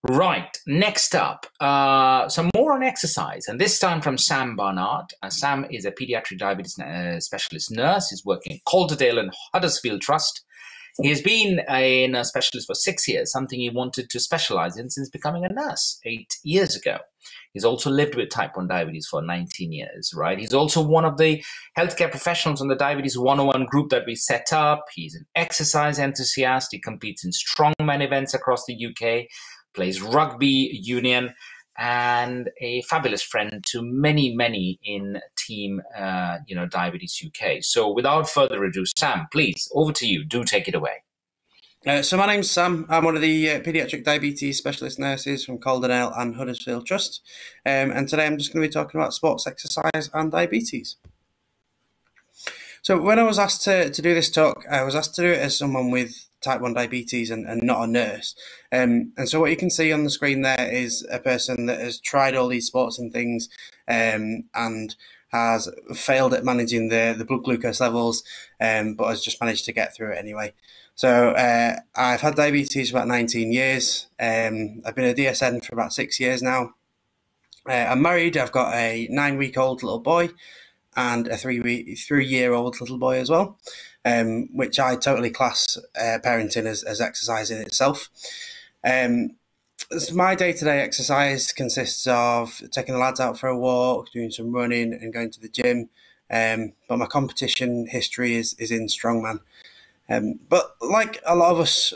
Right, next up, some more on exercise, and this time from Sam Barnard. Sam is a pediatric diabetes specialist nurse. He's working at Calderdale and Huddersfield Trust. He has been a nurse specialist for 6 years, something he wanted to specialize in since becoming a nurse 8 years ago. He's also lived with type 1 diabetes for 19 years, right? He's also one of the healthcare professionals on the Diabetes 101 group that we set up. He's an exercise enthusiast. He competes in strongman events across the UK, plays rugby union, and a fabulous friend to many, many in Team Diabetes UK. So without further ado, Sam, please, over to you. Do take it away. So my name's Sam. I'm one of the Pediatric Diabetes Specialist Nurses from Calderdale and Huddersfield Trust. And today I'm just going to be talking about sports, exercise and diabetes. So when I was asked to do this talk, I was asked to do it as someone with type 1 diabetes and not a nurse. And so what you can see on the screen there is a person that has tried all these sports and things and has failed at managing the blood glucose levels, but has just managed to get through it anyway. So I've had diabetes for about 19 years. I've been a DSN for about 6 years now. I'm married. I've got a 9-week-old little boy and a 3-year-old little boy as well, which I totally class parenting as exercise in itself. So my day-to-day exercise consists of taking the lads out for a walk, doing some running and going to the gym. But my competition history is in strongman. But like a lot of us,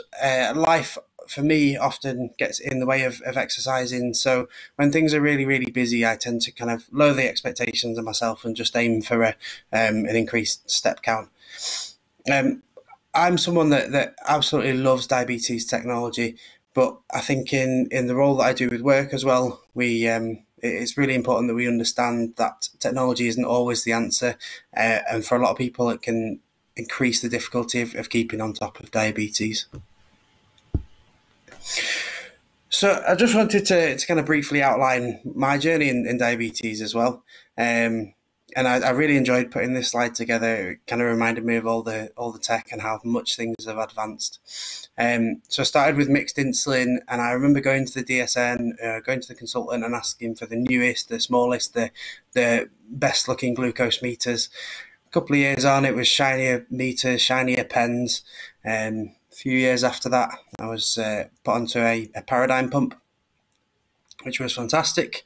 life for me often gets in the way of exercising. So when things are really, really busy, I tend to kind of lower the expectations of myself and just aim for an increased step count. I'm someone that absolutely loves diabetes technology, but I think in the role that I do with work as well, it's really important that we understand that technology isn't always the answer. And for a lot of people, it can increase the difficulty of keeping on top of diabetes. So I just wanted to kind of briefly outline my journey in diabetes as well. And I really enjoyed putting this slide together. It kind of reminded me of all the tech and how much things have advanced. So I started with mixed insulin, and I remember going to the DSN, going to the consultant and asking for the newest, the smallest, the best looking glucose meters. A couple of years on, it was shinier meters, shinier pens. A few years after that, I was put onto a Paradigm pump, which was fantastic.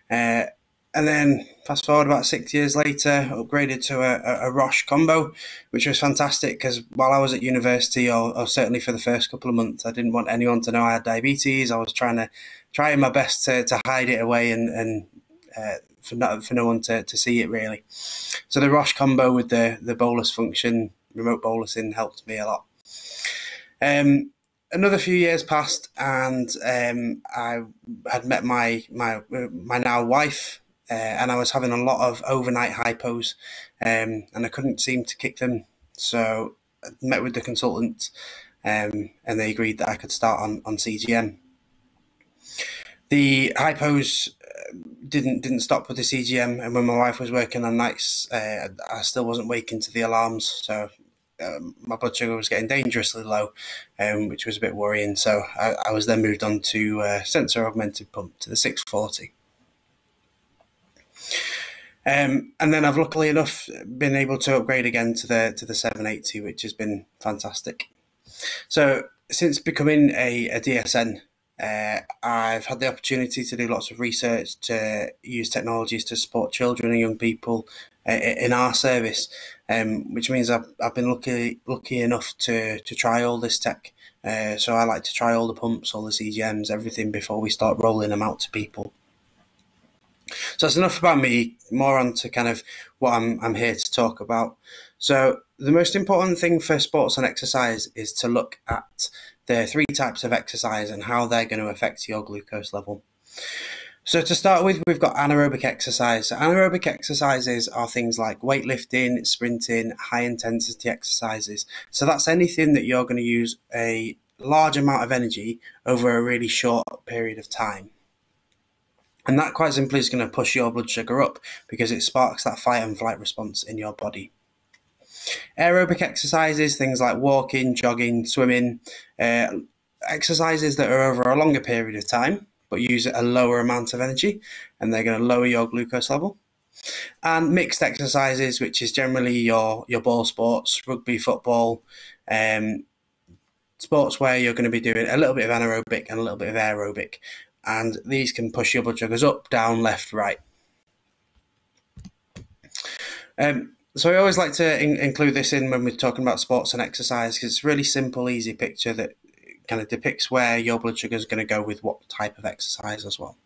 And then fast forward about 6 years later, upgraded to a Roche combo, which was fantastic because while I was at university, or certainly for the first couple of months, I didn't want anyone to know I had diabetes. I was trying my best to hide it away and for no one to see it really. So the Roche combo with the bolus function, remote bolusing, helped me a lot. Another few years passed, and I had met my now wife, and I was having a lot of overnight hypos, and I couldn't seem to kick them. So I met with the consultant, and they agreed that I could start on CGM. The hypos didn't stop with the CGM, and when my wife was working on nights, I still wasn't waking to the alarms, so my blood sugar was getting dangerously low, which was a bit worrying. So I was then moved on to sensor augmented pump, to the 640. And then I've luckily enough been able to upgrade again to the 780, which has been fantastic. So since becoming a DSN, I've had the opportunity to do lots of research, to use technologies to support children and young people in our service, which means I've been lucky enough to try all this tech. So I like to try all the pumps, all the CGMs, everything before we start rolling them out to people. So that's enough about me. More on to kind of what I'm here to talk about. So the most important thing for sports and exercise is to look at the 3 types of exercise and how they're going to affect your glucose level. So to start with, we've got anaerobic exercise. So anaerobic exercises are things like weightlifting, sprinting, high intensity exercises. So that's anything that you're going to use a large amount of energy over a really short period of time. And that quite simply is going to push your blood sugar up because it sparks that fight and flight response in your body. Aerobic exercises, things like walking, jogging, swimming, exercises that are over a longer period of time but use a lower amount of energy, and they're going to lower your glucose level. And mixed exercises, which is generally your ball sports, rugby, football, sports where you're going to be doing a little bit of anaerobic and a little bit of aerobic, and these can push your blood sugars up, down, left, right. So I always like to include this in when we're talking about sports and exercise, because it's a really simple, easy picture that kind of depicts where your blood sugar is going to go with what type of exercise as well.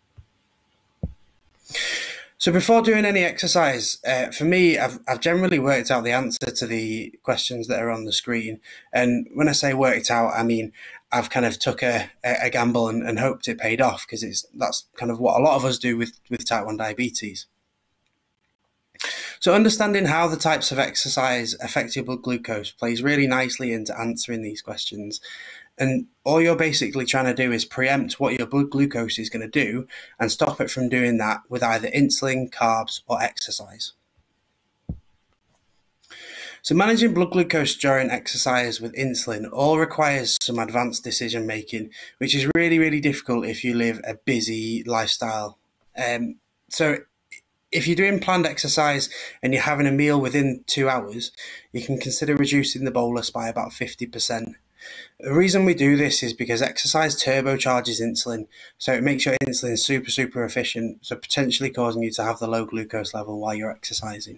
So before doing any exercise, for me, I've generally worked out the answer to the questions that are on the screen. And when I say worked out, I mean I've kind of took a gamble and hoped it paid off, because that's kind of what a lot of us do with type 1 diabetes. So understanding how the types of exercise affect your blood glucose plays really nicely into answering these questions. And all you're basically trying to do is preempt what your blood glucose is going to do and stop it from doing that with either insulin, carbs, or exercise. So managing blood glucose during exercise with insulin all requires some advanced decision making, which is really, really difficult if you live a busy lifestyle. So if you're doing planned exercise and you're having a meal within 2 hours, you can consider reducing the bolus by about 50%. The reason we do this is because exercise turbocharges insulin, so it makes your insulin super, super efficient, so potentially causing you to have the low glucose level while you're exercising.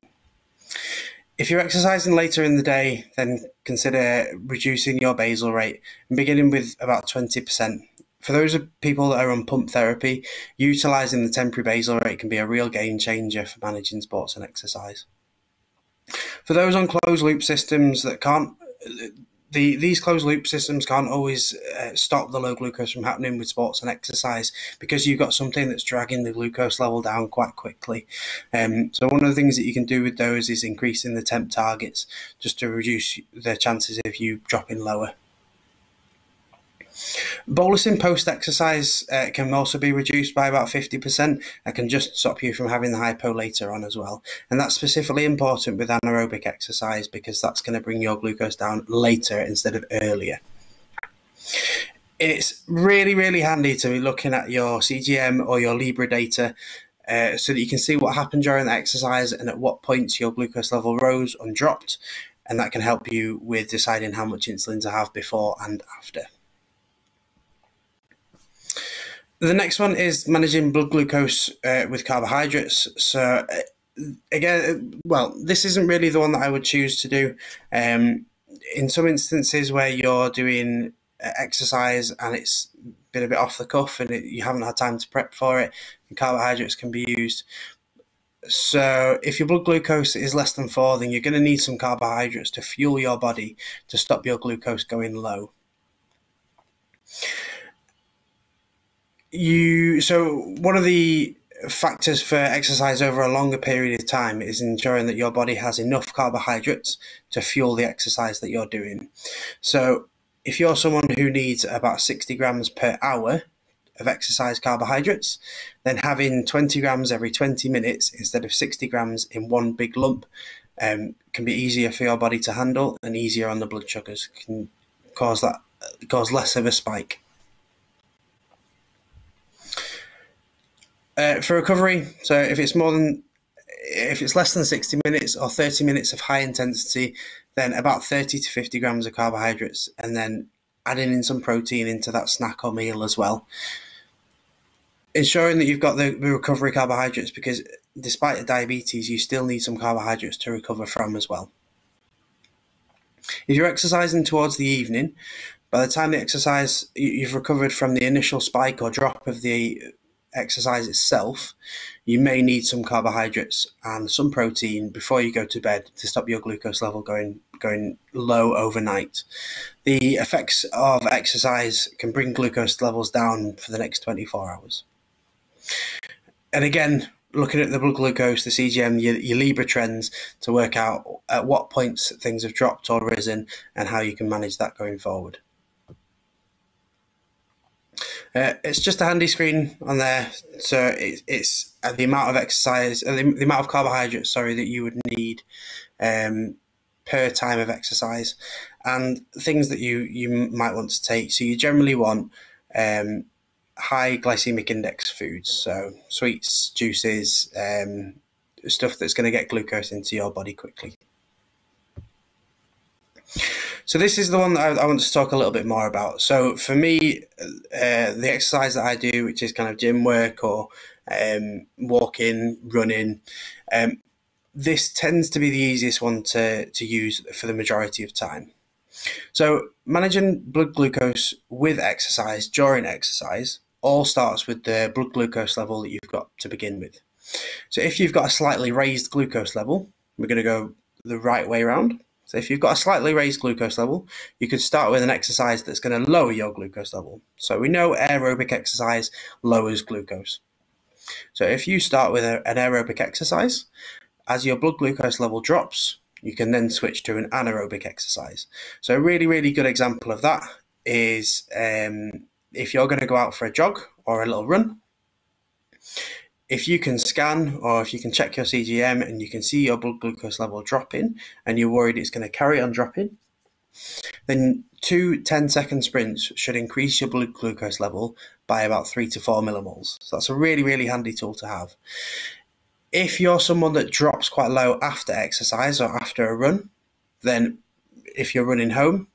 If you're exercising later in the day, then consider reducing your basal rate and beginning with about 20%. For those people that are on pump therapy, utilising the temporary basal rate can be a real game changer for managing sports and exercise. For those on closed loop systems that can't, these closed loop systems can't always stop the low glucose from happening with sports and exercise, because you've got something that's dragging the glucose level down quite quickly. So one of the things that you can do with those is increasing the temp targets just to reduce the chances of you dropping lower. Bolusing post-exercise can also be reduced by about 50%. That can just stop you from having the hypo later on as well. And that's specifically important with anaerobic exercise, because that's going to bring your glucose down later instead of earlier. It's really, really handy to be looking at your CGM or your Libre data so that you can see what happened during the exercise and at what points your glucose level rose and dropped. And that can help you with deciding how much insulin to have before and after. The next one is managing blood glucose with carbohydrates. So again, well, this isn't really the one that I would choose to do. In some instances where you're doing exercise and it's been a bit off the cuff and you haven't had time to prep for it, carbohydrates can be used. So if your blood glucose is less than 4, then you're going to need some carbohydrates to fuel your body to stop your glucose going low. So one of the factors for exercise over a longer period of time is ensuring that your body has enough carbohydrates to fuel the exercise that you're doing. So if you're someone who needs about 60 grams per hour of exercise carbohydrates, then having 20 grams every 20 minutes instead of 60 grams in one big lump can be easier for your body to handle and easier on the blood sugars, can cause less of a spike. For recovery, so if it's less than 60 minutes or 30 minutes of high intensity, then about 30 to 50 grams of carbohydrates, and then adding in some protein into that snack or meal as well. Ensuring that you've got the recovery carbohydrates, because despite the diabetes, you still need some carbohydrates to recover from as well. If you're exercising towards the evening, by the time the exercise, you've recovered from the initial spike or drop of the exercise itself, you may need some carbohydrates and some protein before you go to bed to stop your glucose level going low overnight. The effects of exercise can bring glucose levels down for the next 24 hours. And again, looking at the blood glucose, the CGM, your Libre trends to work out at what points things have dropped or risen and how you can manage that going forward. It's just a handy screen on there, so it's the amount of exercise, the amount of carbohydrates, that you would need per time of exercise. and things that you might want to take. So you generally want high glycemic index foods, so sweets, juices, stuff that's going to get glucose into your body quickly. So this is the one that I want to talk a little bit more about. So for me, the exercise that I do, which is kind of gym work or walking, running, this tends to be the easiest one to use for the majority of time. So managing blood glucose with exercise, during exercise, all starts with the blood glucose level that you've got to begin with. So if you've got a slightly raised glucose level, we're going to go the right way around. So if you've got a slightly raised glucose level, you could start with an exercise that's going to lower your glucose level. So we know aerobic exercise lowers glucose. So if you start with an aerobic exercise, as your blood glucose level drops, you can then switch to an anaerobic exercise. So a really, really good example of that is if you're going to go out for a jog or a little run, if you can scan or if you can check your CGM and you can see your blood glucose level dropping and you're worried it's going to carry on dropping, then 2 10-second sprints should increase your blood glucose level by about 3 to 4 millimoles. So that's a really, really handy tool to have. If you're someone that drops quite low after exercise or after a run, then if you're running home,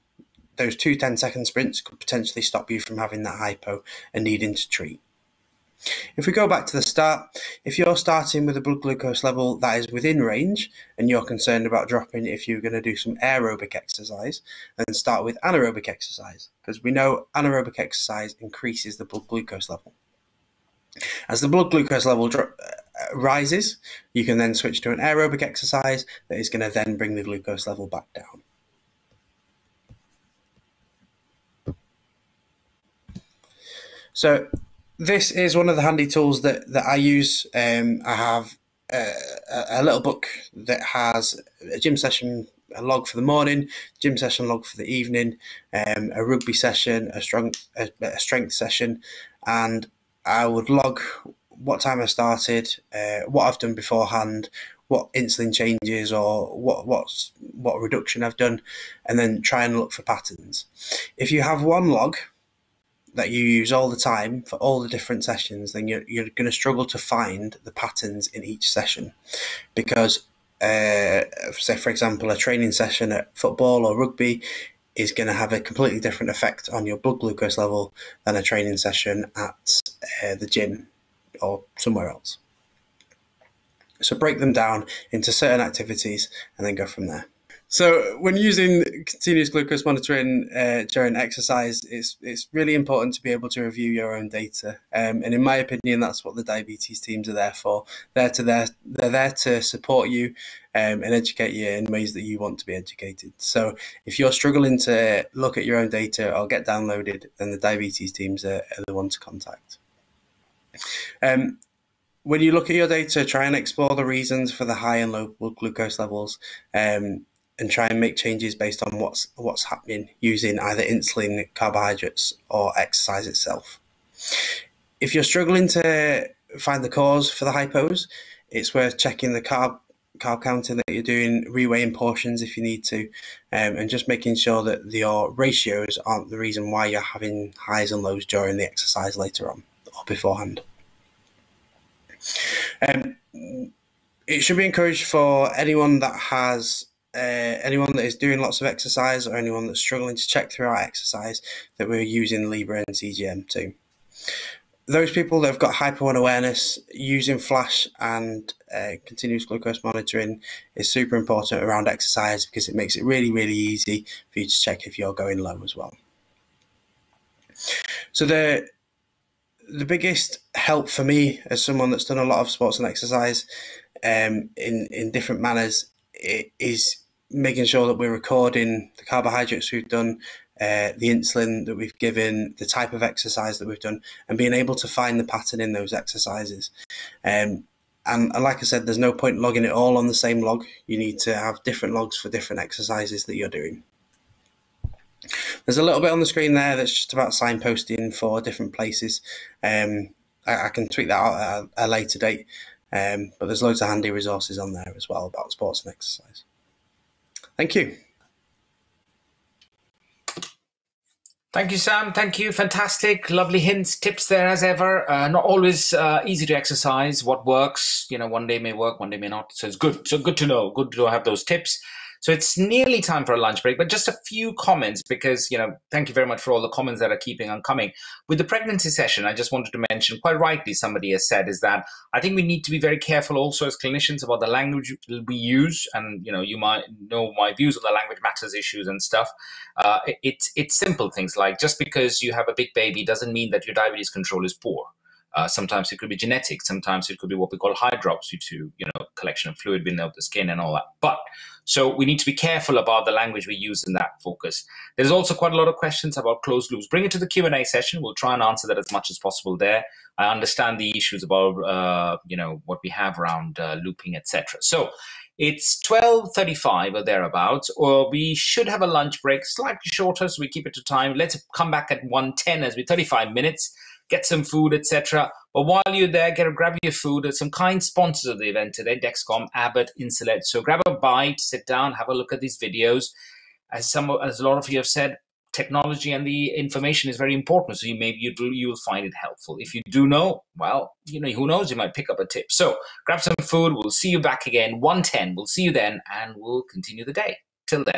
those 2 10-second sprints could potentially stop you from having that hypo and needing to treat. If we go back to the start, if you're starting with a blood glucose level that is within range and you're concerned about dropping if you're going to do some aerobic exercise, then start with anaerobic exercise, because we know anaerobic exercise increases the blood glucose level. As the blood glucose level rises, you can then switch to an aerobic exercise that is going to then bring the glucose level back down. So this is one of the handy tools that I use. I have a little book that has a gym session, a log for the morning, gym session log for the evening, a rugby session, a strength session, and I would log what time I started, what I've done beforehand, what insulin changes or what reduction I've done, and then try and look for patterns. If you have one log that you use all the time for all the different sessions, then you're going to struggle to find the patterns in each session, because say for example a training session at football or rugby is going to have a completely different effect on your blood glucose level than a training session at the gym or somewhere else. So break them down into certain activities and then go from there. So when using continuous glucose monitoring during exercise, it's really important to be able to review your own data. And in my opinion, that's what the diabetes teams are there for. They're there to support you and educate you in ways that you want to be educated. So if you're struggling to look at your own data or get downloaded, then the diabetes teams are the one to contact. When you look at your data, try and explore the reasons for the high and low blood glucose levels, and try and make changes based on what's happening using either insulin, carbohydrates, or exercise itself. If you're struggling to find the cause for the hypos, it's worth checking the carb counting that you're doing, reweighing portions if you need to, and just making sure that your ratios aren't the reason why you're having highs and lows during the exercise later on or beforehand. It should be encouraged for anyone that is doing lots of exercise or anyone that's struggling to check throughout exercise that we're using Libre and CGM too. Those people that have got hypo unawareness, using flash and continuous glucose monitoring is super important around exercise, because it makes it really, really easy for you to check if you're going low as well. So the biggest help for me as someone that's done a lot of sports and exercise in different manners is making sure that we're recording the carbohydrates we've done, the insulin that we've given, the type of exercise that we've done, and being able to find the pattern in those exercises. And like I said, there's no point logging it all on the same log. You need to have different logs for different exercises that you're doing. There's a little bit on the screen there that's just about signposting for different places. I can tweet that out at a later date, but there's loads of handy resources on there as well about sports and exercise. Thank you. Thank you, Sam. Thank you. Fantastic. Lovely hints, tips there as ever. Not always easy to exercise. What works, one day may work, one day may not. So it's good. So good to know. Good to have those tips. So it's nearly time for a lunch break, but just a few comments because, thank you very much for all the comments that are keeping on coming. With the pregnancy session, I just wanted to mention, quite rightly, somebody has said, is that I think we need to be very careful also as clinicians about the language we use. And, you might know my views on the language matters issues and stuff. It's simple things like just because you have a big baby doesn't mean that your diabetes control is poor. Sometimes it could be genetic. Sometimes it could be what we call hydrops due to, collection of fluid beneath the skin and all that. So we need to be careful about the language we use in that focus. There's also quite a lot of questions about closed loops. Bring it to the Q&A session. We'll try and answer that as much as possible there. I understand the issues about, what we have around looping, etc. So it's 12:35 or thereabouts, or we should have a lunch break, slightly shorter, so we keep it to time. Let's come back at 1:10 as we're 35 minutes. Get some food, etc. But while you're there, grab your food. There's some kind sponsors of the event today, Dexcom, Abbott, Insulet. So grab a bite, sit down, have a look at these videos. As a lot of you have said, technology and the information is very important. So you'll find it helpful. If you do know, well, who knows, you might pick up a tip. So grab some food. We'll see you back again, 1:10. We'll see you then, and we'll continue the day. Till then.